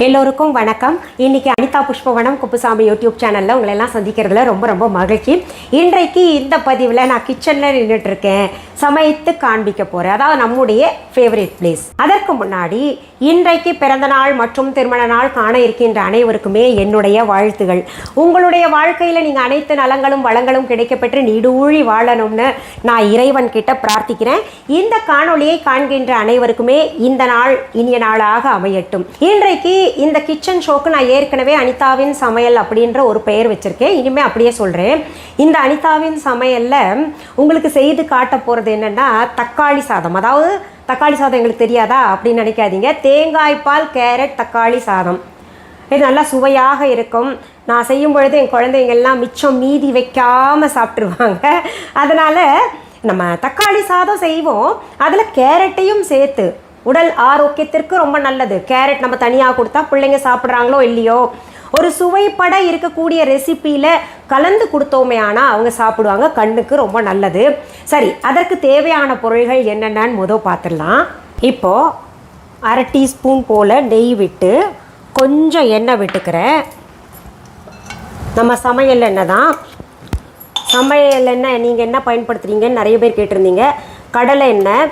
எல்லோருக்கும் வணக்கம். இன்னைக்கு அனிதா குப்புசாமி யூடியூப் சேனலில் உங்களை எல்லாம் சந்திக்கிறதுல ரொம்ப ரொம்ப மகிழ்ச்சி. இன்றைக்கு இந்த பதிவில் நான் கிச்சனில் நின்றுட்டு இருக்கேன், சமைத்து காண்பிக்க போகிறேன். அதாவது நம்முடைய ஃபேவரட் பிளேஸ். அதற்கு முன்னாடி இன்றைக்கு பிறந்த நாள் மற்றும் திருமண நாள் காண இருக்கின்ற அனைவருக்குமே என்னுடைய வாழ்த்துகள். உங்களுடைய வாழ்க்கையில் நீங்கள் அனைத்து நலங்களும் வளங்களும் கிடைக்கப்பெற்று நீடூழி வாழணும்னு நான் இறைவன் கிட்ட பிரார்த்திக்கிறேன். இந்த காணொளியை காண்கின்ற அனைவருக்குமே இந்த நாள் இனிய நாளாக அமையட்டும். இன்றைக்கு இந்த கிச்சன் ஷோக்கு நான் ஏற்கனவே அனிதாவின் சமையல் அப்படின்ற ஒரு பெயர் வச்சுருக்கேன். இனிமேல் அப்படியே சொல்கிறேன். இந்த அனிதாவின் சமையலில் உங்களுக்கு செய்து காட்ட போகிறது என்னென்னா தக்காளி சாதம். அதாவது தக்காளி சாதம் எங்களுக்கு தெரியாதா அப்படின்னு நினைக்காதீங்க. தேங்காய்பால் கேரட் தக்காளி சாதம் இது நல்லா சுவையாக இருக்கும். நான் செய்யும் பொழுது என் குழந்தைங்கள்லாம் மிச்சம் மீதி வைக்காமல் சாப்பிட்ருவாங்க. அதனால் நம்ம தக்காளி சாதம் செய்வோம், அதில் கேரட்டையும் சேர்த்து. உடல் ஆரோக்கியத்திற்கு ரொம்ப நல்லது. கேரட் நம்ம தனியாக கொடுத்தா பிள்ளைங்க சாப்பிட்றாங்களோ இல்லையோ, ஒரு சுவைப்பட இருக்கக்கூடிய ரெசிப்பியில் கலந்து கொடுத்தோமே ஆனால் அவங்க சாப்பிடுவாங்க, கண்ணுக்கு ரொம்ப நல்லது. சரி, அதற்கு தேவையான பொருள்கள் என்னென்னு பார்த்துடலாம். இப்போது அரை டீஸ்பூன் போல் நெய் விட்டு கொஞ்சம் எண்ணெய் விட்டுக்கிறேன். நம்ம சமையல் எண்ணெய் தான். சமையல் எண்ணெய் நீங்கள் என்ன பயன்படுத்துகிறீங்கன்னு நிறைய பேர் கேட்டிருந்தீங்க. கடலை எண்ணெய்,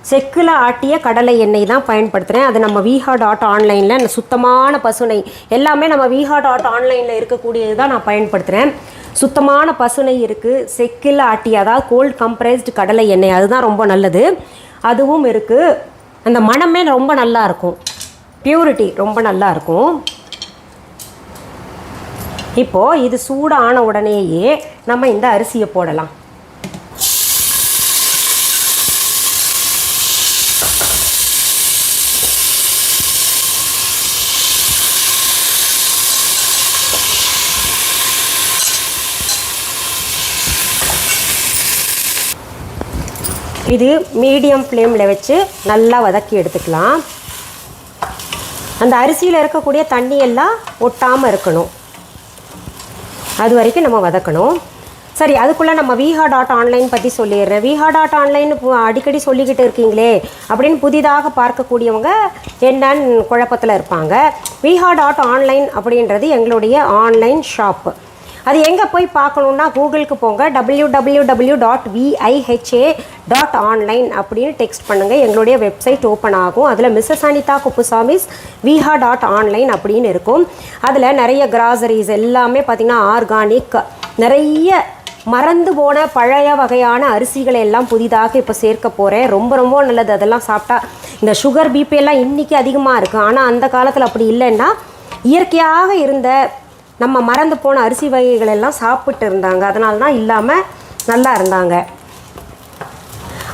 செக்கில் ஆட்டிய கடலை எண்ணெய் தான் பயன்படுத்துகிறேன். அது நம்ம VHA.online சுத்தமான பசுனை எல்லாமே நம்ம VHA.online இருக்கக்கூடியது தான் நான் பயன்படுத்துகிறேன். சுத்தமான பசுனை இருக்குது, செக்கில் ஆட்டிய அதாவது கோல்ட் கம்ப்ரெஸ்டு கடலை எண்ணெய், அதுதான் ரொம்ப நல்லது. அதுவும் இருக்குது. அந்த மணமே ரொம்ப நல்லாயிருக்கும், பியூரிட்டி ரொம்ப நல்லாயிருக்கும். இப்போது இது சூடான உடனேயே நம்ம இந்த அரிசியை போடலாம். இது மீடியம் ஃப்ளேமில் வச்சு நல்லா வதக்கி எடுத்துக்கலாம். அந்த அரிசியில் இருக்கக்கூடிய தண்ணியெல்லாம் ஒட்டாமல் இருக்கணும், அது வரைக்கும் நம்ம வதக்கணும். சரி, அதுக்குள்ளே நம்ம VHA.online பற்றி சொல்லிடுறேன். VHA.online அடிக்கடி சொல்லிக்கிட்டு இருக்கீங்களே அப்படின்னு புதிதாக பார்க்கக்கூடியவங்க என்னன்னு குழப்பத்தில் இருப்பாங்க. VHA.online அப்படின்றது எங்களுடைய ஆன்லைன் ஷாப்பு. அது எங்கே போய் பார்க்கணுன்னா கூகுளுக்கு போங்க, www.viha.online அப்படின்னு டெக்ஸ்ட் பண்ணுங்கள். எங்களுடைய வெப்சைட் ஓப்பன் ஆகும். அதில் மிஸ்ஸஸ் அனிதா குப்புசாமிஸ் VHA.online அப்படின்னு இருக்கும். அதில் நிறைய கிராசரிஸ் எல்லாமே பார்த்திங்கன்னா ஆர்கானிக், நிறைய மறந்து போன பழைய வகையான அரிசிகளை எல்லாம் புதிதாக இப்போ சேர்க்க போகிறேன். ரொம்ப ரொம்ப நல்லது. அதெல்லாம் சாப்பிட்டா இந்த சுகர் பிபி எல்லாம் இன்றைக்கி அதிகமாக இருக்குது. ஆனால் அந்த காலத்தில் அப்படி இல்லைன்னா இயற்கையாக இருந்த நம்ம மறந்து போன அரிசி வகைகள் எல்லாம் சாப்பிட்டு இருந்தாங்க. அதனால தான் இல்லாமல் நல்லா இருந்தாங்க.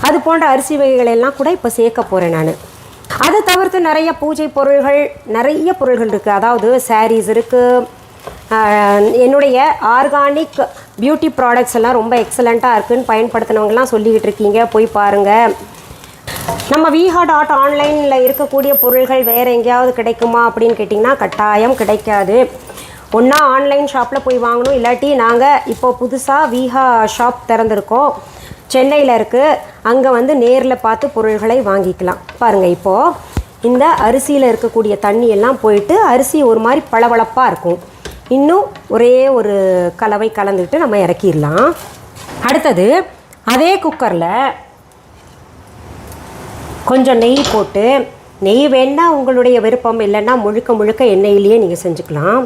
அது போன்ற அரிசி வகைகள் எல்லாம் கூட இப்போ சேர்க்க போகிறேன் நான். அதை தவிர்த்து நிறைய பூஜை பொருள்கள், நிறைய பொருள்கள் இருக்குது. அதாவது சாரீஸ் இருக்குது. என்னுடைய ஆர்கானிக் பியூட்டி ப்ராடக்ட்ஸ் எல்லாம் ரொம்ப எக்ஸலண்ட்டாக இருக்குதுன்னு பயன்படுத்தினவங்கலாம் சொல்லிக்கிட்டு இருக்கீங்க, போய் பாருங்கள். நம்ம VHA.online இருக்கக்கூடிய பொருள்கள் வேறு எங்கேயாவது கிடைக்குமா அப்படின்னு கேட்டிங்கன்னா கட்டாயம் கிடைக்காது. ஒன்றா ஆன்லைன் ஷாப்பில் போய் வாங்கணும், இல்லாட்டி நாங்கள் இப்போது புதுசாக VHA ஷாப் திறந்துருக்கோம், சென்னையில் இருக்குது. அங்கே நேரில் பார்த்து பொருள்களை வாங்கிக்கலாம். பாருங்கள், இப்போது இந்த அரிசியில் இருக்கக்கூடிய தண்ணியெல்லாம் போயிட்டு அரிசி ஒரு மாதிரி பளபளப்பாக இருக்கும். இன்னும் ஒரே ஒரு கலவை கலந்துக்கிட்டு நம்ம இறக்கிடலாம். அடுத்தது அதே குக்கரில் கொஞ்சம் நெய் போட்டு, நெய் வேணால் உங்களுடைய விருப்பம், இல்லைன்னா முழுக்க முழுக்க எண்ணெயிலேயே நீங்கள் செஞ்சுக்கலாம்.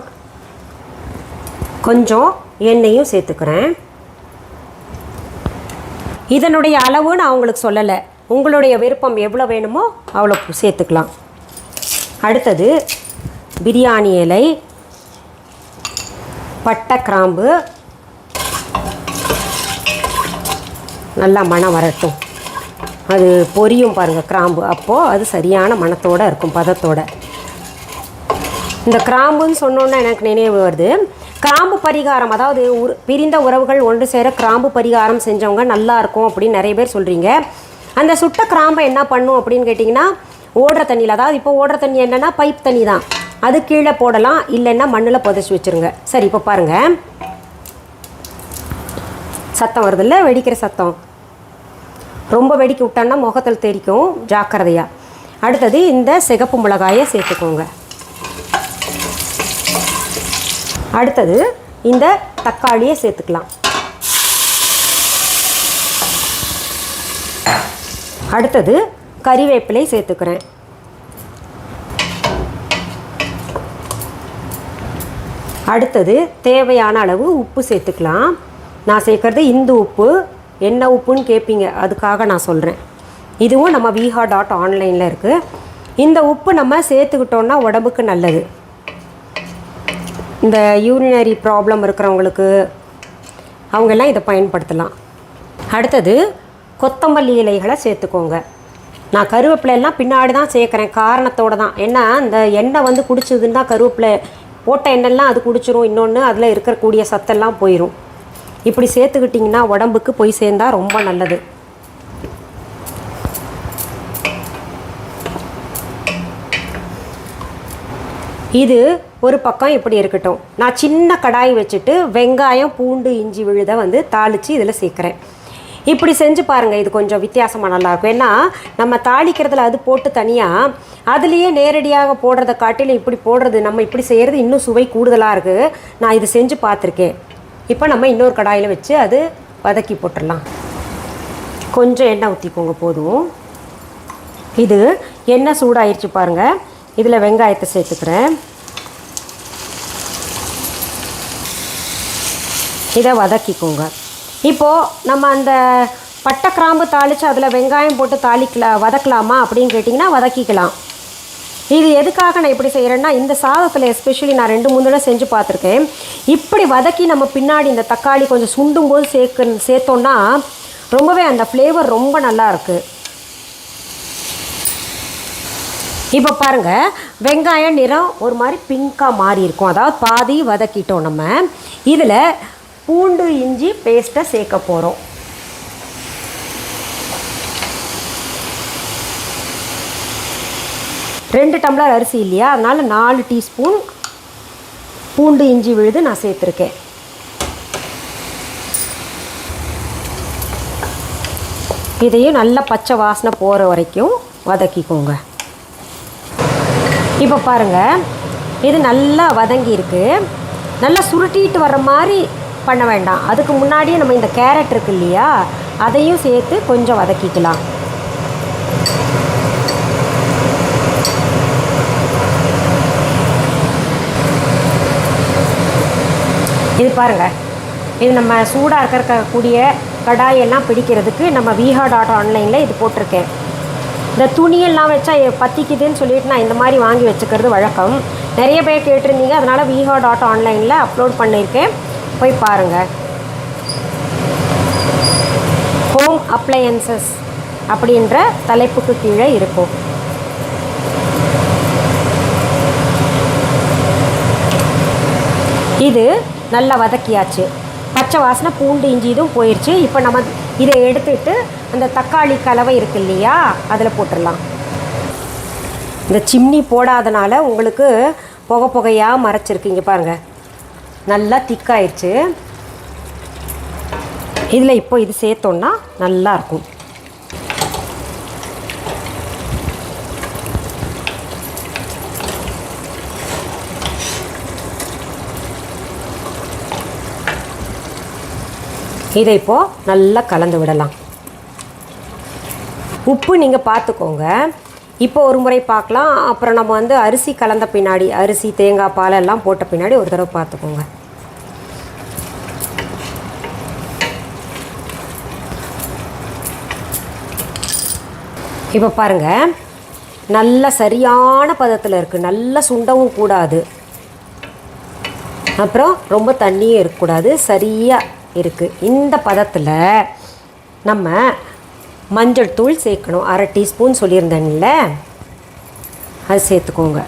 கொஞ்சம் எண்ணெயும் சேர்த்துக்கிறேன். இதனுடைய அளவு நான் உங்களுக்கு சொல்லலை, உங்களுடைய விருப்பம் எவ்வளோ வேணுமோ அவ்வளோ சேர்த்துக்கலாம். அடுத்தது பிரியாணி இலை, பட்டை, கிராம்பு நல்லா மணம் வரட்டும். அது பொரியும் பாருங்கள் கிராம்பு, அப்போது அது சரியான மணத்தோடு இருக்கும், பதத்தோடு. இந்த கிராம்புன்னு சொன்னோன்னே எனக்கு நினைவு வருது, கிராம்பு பரிகாரம். அதாவது பிரிந்த உறவுகள் ஒன்று சேர கிராம்பு பரிகாரம் செஞ்சவங்க நல்லாயிருக்கும் அப்படின்னு நிறைய பேர் சொல்கிறீங்க. அந்த சுட்ட கிராம்பை என்ன பண்ணும் அப்படின்னு கேட்டிங்கன்னா, ஓடுற தண்ணியில், அதாவது இப்போ ஓடுற தண்ணி என்னென்னா பைப் தண்ணி தான், அது கீழே போடலாம், இல்லைன்னா மண்ணில் புதைச்சி வச்சுருங்க. சரி, இப்போ பாருங்கள் சத்தம் வருதில்ல, வெடிக்கிற சத்தம். ரொம்ப வெடிக்க விட்டான்னா முகத்தில் தெரிக்கும், ஜாக்கிரதையாக. அடுத்தது இந்த சிகப்பு மிளகாயை சேர்த்துக்கோங்க. அடுத்தது இந்த தக்காளியை சேர்த்துக்கலாம். அடுத்தது கறிவேப்பிலை சேர்த்துக்கிறேன். அடுத்தது தேவையான அளவு உப்பு சேர்த்துக்கலாம். நான் சேர்க்குறது இந்து உப்பு. என்ன உப்புன்னு கேட்பீங்க, அதுக்காக நான் சொல்கிறேன். இதுவும் நம்ம viha.online இருக்குது. இந்த உப்பு நம்ம சேர்த்துக்கிட்டோன்னா உடம்புக்கு நல்லது. இந்த யூரினரி ப்ராப்ளம் இருக்கிறவங்களுக்கு அவங்கெல்லாம் இதை பயன்படுத்தலாம். அடுத்தது கொத்தமல்லி இலைகளை சேர்த்துக்கோங்க. நான் கருவேப்பிலையெல்லாம் பின்னாடி தான் சேர்க்குறேன், காரணத்தோடு தான். ஏன்னா இந்த எண்ணெய் வந்து குடிச்சதுன்னா கருவேப்பிலை போட்ட எண்ணெய்லாம் அது குடிச்சிரும். இன்னொன்று அதில் இருக்கக்கூடிய சத்தெல்லாம் போயிடும். இப்படி சேர்த்துக்கிட்டிங்கன்னா உடம்புக்கு போய் சேர்ந்தால் ரொம்ப நல்லது. இது ஒரு பக்கம் இப்படி இருக்கட்டும். நான் சின்ன கடாய் வச்சுட்டு வெங்காயம் பூண்டு இஞ்சி விழுதை வந்து தாளித்து இதில் சேர்க்குறேன். இப்படி செஞ்சு பாருங்கள், இது கொஞ்சம் வித்தியாசமாக நல்லாயிருக்கும். ஏன்னா நம்ம தாளிக்கிறதுல அது போட்டு தனியாக அதுலேயே நேரடியாக போடுறத காட்டிலும் இப்படி போடுறது, நம்ம இப்படி செய்கிறது இன்னும் சுவை கூடுதலாக இருக்குது. நான் இது செஞ்சு பார்த்துருக்கேன். இப்போ நம்ம இன்னொரு கடாயில் வச்சு அது வதக்கி போட்டுடலாம். கொஞ்சம் எண்ணெய் ஊற்றிக்கோங்க, போதும். இது எண்ணெய் சூடாயிருச்சு பாருங்கள். இதில் வெங்காயத்தை சேர்த்துக்கிறேன். இதை வதக்கிக்கோங்க. இப்போது நம்ம அந்த பட்டை கிராம்பு தாளித்து அதில் வெங்காயம் போட்டு வதக்கலாமா அப்படின்னு கேட்டிங்கன்னா வதக்கிக்கலாம். இது எதுக்காக நான் இப்படி செய்கிறேன்னா, இந்த சாதத்தில் எஸ்பெஷலி நான் 2-3 தடவை செஞ்சு பார்த்துருக்கேன். இப்படி வதக்கி நம்ம பின்னாடி இந்த தக்காளி கொஞ்சம் சுண்டும் போது சேர்த்தோன்னா ரொம்பவே அந்த ஃப்ளேவர் ரொம்ப நல்லா இருக்குது. இப்போ பாருங்கள், வெங்காயம் நிறம் ஒரு மாதிரி பிங்காக மாறி இருக்கும். அதாவது பாதி வதக்கிட்டோம். நம்ம இதில் பூண்டு இஞ்சி பேஸ்ட்டை சேர்க்க போகிறோம். ரெண்டு டம்ளர் அரிசி இல்லையா, அதனால் 4 டீஸ்பூன் பூண்டு இஞ்சி விழுது நான் சேர்த்துருக்கேன். இதையும் நல்லா பச்சை வாசனை போகிற வரைக்கும் வதக்கிக்கோங்க. இப்போ பாருங்கள், இது நல்லா வதங்கி இருக்குது. நல்லா சுருட்டிட்டு வர்ற மாதிரி பண்ண வேண்டாம். அதுக்கு முன்னாடியே நம்ம இந்த கேரட் இருக்கு இல்லையா, அதையும் சேர்த்து கொஞ்சம் வதக்கிக்கலாம். இது பாருங்கள், இது நம்ம சூடாக இருக்கக்கூடிய கடாயெல்லாம் பிடிக்கிறதுக்கு நம்ம viha.online இது போட்டிருக்கேன். இந்த துணியெல்லாம் வச்சா பற்றிக்குதுன்னு சொல்லிட்டு நான் இந்த மாதிரி வாங்கி வச்சுக்கிறது வழக்கம். நிறைய பேர் கேட்டிருந்தீங்க, அதனால் viha.online அப்லோட் பண்ணியிருக்கேன், போய் பாருங்கள். ஹோம் அப்ளையன்சஸ் அப்படின்ற தலைப்புக்கு கீழே இருக்கும். இது நல்லா வதக்கியாச்சு. பச்சை வாசனை பூண்டு இஞ்சி இதுவும் போயிடுச்சு. இப்போ நம்ம இதை எடுத்துட்டு அந்த தக்காளி கலவை இருக்கு இல்லையா, அதில் போட்டுடலாம். இந்த சிம்னி போடாதனால உங்களுக்கு புகையாக மறைச்சிருக்கீங்க பாருங்கள், நல்லா திக்காயிடுச்சு. இதில் இப்போ இது சேர்த்தோன்னா நல்லாயிருக்கும். இதை இப்போது நல்லா கலந்து விடலாம். உப்பு நீங்கள் பார்த்துக்கோங்க. இப்போ ஒரு முறை பார்க்கலாம். அப்புறம் நம்ம வந்து அரிசி கலந்த பின்னாடி, அரிசி தேங்காய் பால் எல்லாம் போட்ட பின்னாடி ஒரு தடவை பார்த்துக்கோங்க. இப்போ பாருங்கள், நல்ல சரியான பதத்தில் இருக்குது. நல்லா சுண்டவும் கூடாது, அப்புறம் ரொம்ப தண்ணியும் இருக்கக்கூடாது, சரியாக இருக்குது. இந்த பதத்தில் நம்ம மஞ்சள் தூள் சேர்க்கணும். 1/2 டீஸ்பூன் சொல்லியிருந்தேன்ல, அது சேர்த்துக்கோங்க.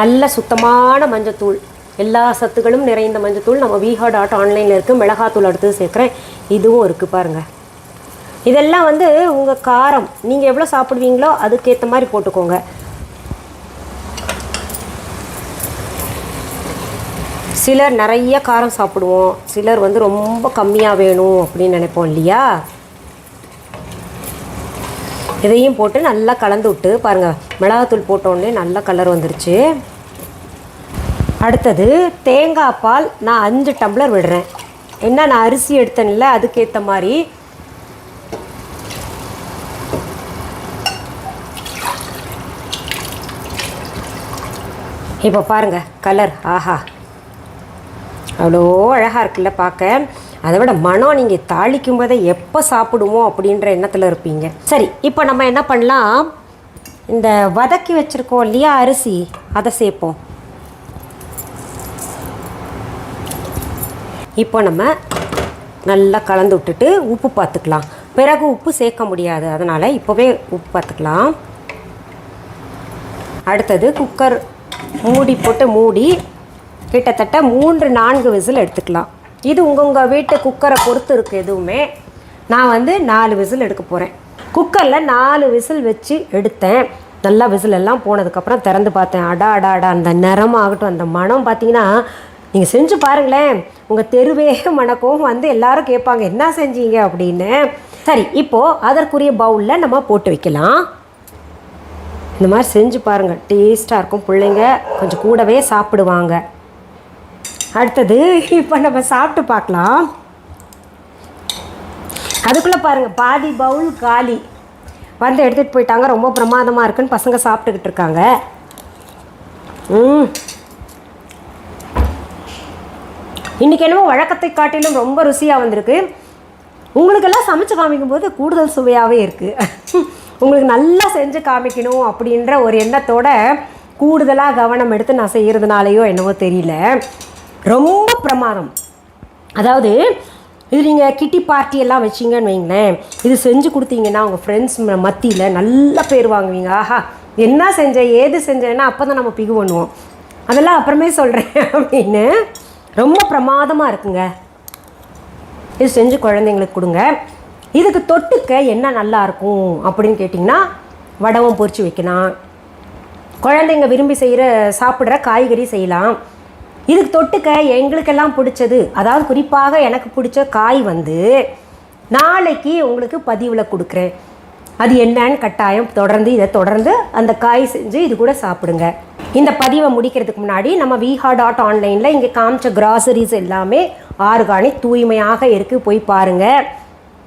நல்ல சுத்தமான மஞ்சத்தூள், எல்லா சத்துக்களும் நிறைந்த மஞ்சத்தூள் நம்ம viha.online இருக்குது. மிளகாத்தூள் அடுத்தது சேர்க்குறேன், இதுவும் இருக்குது பாருங்கள். இதெல்லாம் வந்து உங்கள் காரம் நீங்கள் எவ்வளோ சாப்பிடுவீங்களோ அதுக்கேற்ற மாதிரி போட்டுக்கோங்க. சிலர் நிறைய காரம் சாப்பிடுவோம், சிலர் வந்து ரொம்ப கம்மியாக வேணும் அப்படின்னு நினைப்போம் இல்லையா. இதையும் போட்டு நல்லா கலந்து விட்டு பாருங்கள், மிளகாத்தூள் போட்டோடனே நல்ல கலர் வந்துருச்சு. அடுத்தது தேங்காய் பால் நான் 5 டம்ளர் விடுறேன். என்ன நான் அரிசி எடுத்தேன்ல அதுக்கேற்ற மாதிரி. இப்போ பாருங்கள் கலர், ஆஹா அவ்வளோ அழகாக இருக்குல்ல பார்க்க. அதை விட மனம் நீங்கள் தாளிக்கும் போதே எப்போ சாப்பிடுவோம் அப்படின்ற எண்ணத்தில் இருப்பீங்க. சரி, இப்போ நம்ம என்ன பண்ணலாம், இந்த வதக்கி வச்சுருக்கோம் இல்லையா அரிசி, அதை சேர்ப்போம். இப்போ நம்ம நல்லா கலந்து விட்டுட்டு உப்பு பார்த்துக்கலாம். பிறகு உப்பு சேர்க்க முடியாது, அதனால் இப்போவே உப்பு பார்த்துக்கலாம். அடுத்தது குக்கர் மூடி போட்டு மூடி கிட்டத்தட்ட 3-4 விசில் எடுத்துக்கலாம். இது உங்கள் வீட்டு குக்கரை பொறுத்து இருக்குது. எதுவுமே நான் 4 விசில் எடுக்க போகிறேன். குக்கரில் 4 விசில் வச்சு எடுத்தேன். நல்லா விசில் எல்லாம் போனதுக்கப்புறம் திறந்து பார்த்தேன். அடா அடா அடா, அந்த நிறமாகட்டும், அந்த மனம் பார்த்தீங்கன்னா நீங்கள் செஞ்சு பாருங்களேன், உங்கள் தெருவே மணக்கும். எல்லாரும் கேட்பாங்க என்ன செஞ்சீங்க அப்படின்னு. சரி, இப்போது அதற்குரிய பவுலில் நம்ம போட்டு வைக்கலாம். இந்த மாதிரி செஞ்சு பாருங்கள், டேஸ்ட்டாக இருக்கும். பிள்ளைங்க கொஞ்சம் கூடவே சாப்பிடுவாங்க. அடுத்தது இப்போ நம்ம சாப்பிட்டு பார்க்கலாம். அதுக்குள்ளே பாருங்கள் பாதி பவுல் காலி. எடுத்துகிட்டு போயிட்டாங்க. ரொம்ப பிரமாதமாக இருக்குன்னு பசங்க சாப்பிட்டுக்கிட்டு இருக்காங்க. இன்றைக்கி என்னமோ வழக்கத்தை காட்டிலும் ரொம்ப ருசியாக வந்திருக்கு. உங்களுக்கெல்லாம் சமைச்சு காமிக்கும்போது கூடுதல் சுவையாகவே இருக்குது. உங்களுக்கு நல்லா செஞ்சு காமிக்கணும் அப்படின்ற ஒரு எண்ணத்தோட கூடுதலாக கவனம் எடுத்து நான் செய்கிறதுனாலையோ என்னவோ தெரியல, ரொம்ப பிரமாதம். அதாவது இது நீங்கள் கிட்டி பார்ட்டியெல்லாம் வச்சிங்கன்னு வைங்களேன், இது செஞ்சு கொடுத்தீங்கன்னா உங்கள் ஃப்ரெண்ட்ஸ் மத்தியில் நல்ல பேர் வாங்குவீங்க. ஆஹா என்ன செஞ்சேன் ஏது செஞ்சேன்னா அப்போ தான் நம்ம பிகு பண்ணுவோம். அதெல்லாம் அப்புறமே சொல்கிறேன் அப்படின்னு. ரொம்ப பிரமாதமாக இருக்குங்க. இது செஞ்சு குழந்தைங்களுக்கு கொடுங்க. இதுக்கு தொட்டுக்க என்ன நல்லாயிருக்கும் அப்படின்னு கேட்டிங்கன்னா வடவும் பொரிச்சு வைக்கலாம். குழந்தைங்க விரும்பி சாப்பிட்ற காய்கறி செய்யலாம். இதுக்கு தொட்டுக்க எங்களுக்கெல்லாம் பிடிச்சது, அதாவது குறிப்பாக எனக்கு பிடிச்ச காய் நாளைக்கு உங்களுக்கு பதிவில் கொடுக்குறேன். அது என்னன்னு கட்டாயம் இதை தொடர்ந்து அந்த காய் செஞ்சு இது கூட சாப்பிடுங்க. இந்த பதிவை முடிக்கிறதுக்கு முன்னாடி நம்ம viha.online இங்கே காமிச்ச கிராசரிஸ் எல்லாமே ஆர்கானிக் தூய்மையாக இருக்குது, போய் பாருங்கள்.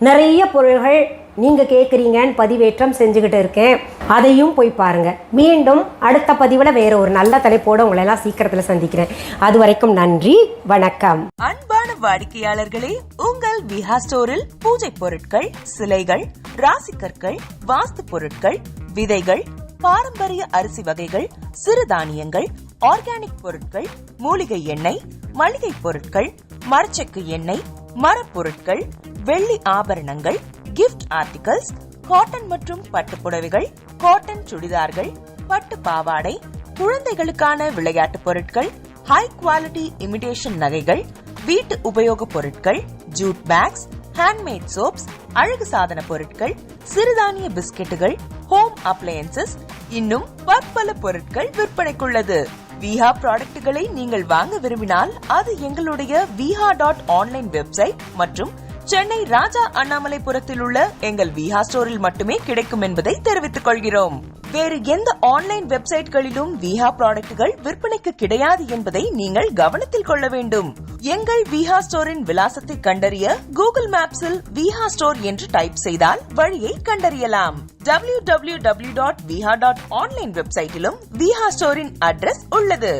நிறைய பொருள்கள் நீங்கள் கேட்குறீங்கன்னு பதிவேற்றம் செஞ்சுக்கிட்டு இருக்கேன், அதையும் போய் பாருங்கள். மீண்டும் அடுத்த பதிவில் வேறு ஒரு நல்ல தலைப்போடு உங்களெல்லாம் சீக்கிரத்தில் சந்திக்கிறேன். அது வரைக்கும் நன்றி, வணக்கம். அன்பான வாடிக்கையாளர்களே, உங்கள் விஹா ஸ்டோரில் பூஜை பொருட்கள், சிலைகள், ராசிக்கற்கள், வாஸ்து பொருட்கள், விதைகள், பாரம்பரிய அரிசி வகைகள், சிறுதானியங்கள், ஆர்கானிக் பொருட்கள், மூலிகை எண்ணெய், மளிகை பொருட்கள், மரச்செக்கு எண்ணெய், மரப்பொருட்கள், வெள்ளி ஆபரணங்கள், கிஃப்ட் ஆர்டிகல்ஸ், காட்டன் மற்றும் பட்டு புடவைகள், காட்டன் சுடிதார்கள், பட்டு பாவாடை, குழந்தைகளுக்கான விளையாட்டு பொருட்கள், ஹை குவாலிட்டி இமிடேஷன் நகைகள், வீட்டு உபயோக பொருட்கள், ஜூட் பேக்ஸ், ஹேண்ட்மேட் சோப்ஸ், அழகு சாதன பொருட்கள், சிறுதானிய பிஸ்கெட்டுகள், ஹோம் அப்ளையன்சஸ், இன்னும் பற்பல பொருட்கள் விற்பனைக்குள்ளது. விஹா ப்ராடக்ட்களை நீங்கள் வாங்க விரும்பினால் அது எங்களுடைய viha.online வெப்சைட் மற்றும் சென்னை ராஜா அண்ணாமலைபுரத்தில் உள்ள எங்கள் விஹா ஸ்டோரில் மட்டுமே கிடைக்கும் என்பதை தெரிவித்துக் கொள்கிறோம். வேறு எந்த ஆன்லைன் வெப்சைட்களிலும் விஹா ப்ராடக்ட்கள் விற்பனைக்கு கிடையாது என்பதை நீங்கள் கவனத்தில் கொள்ள வேண்டும். எங்கள் விஹா ஸ்டோரின் விலாசத்தை கண்டறிய கூகுள் மேப்ஸில் விஹா ஸ்டோர் என்று டைப் செய்தால் வழியை கண்டறியலாம். www.viha.online வெப்சைட்டிலும் விஹா ஸ்டோரின் அட்ரஸ் உள்ளது.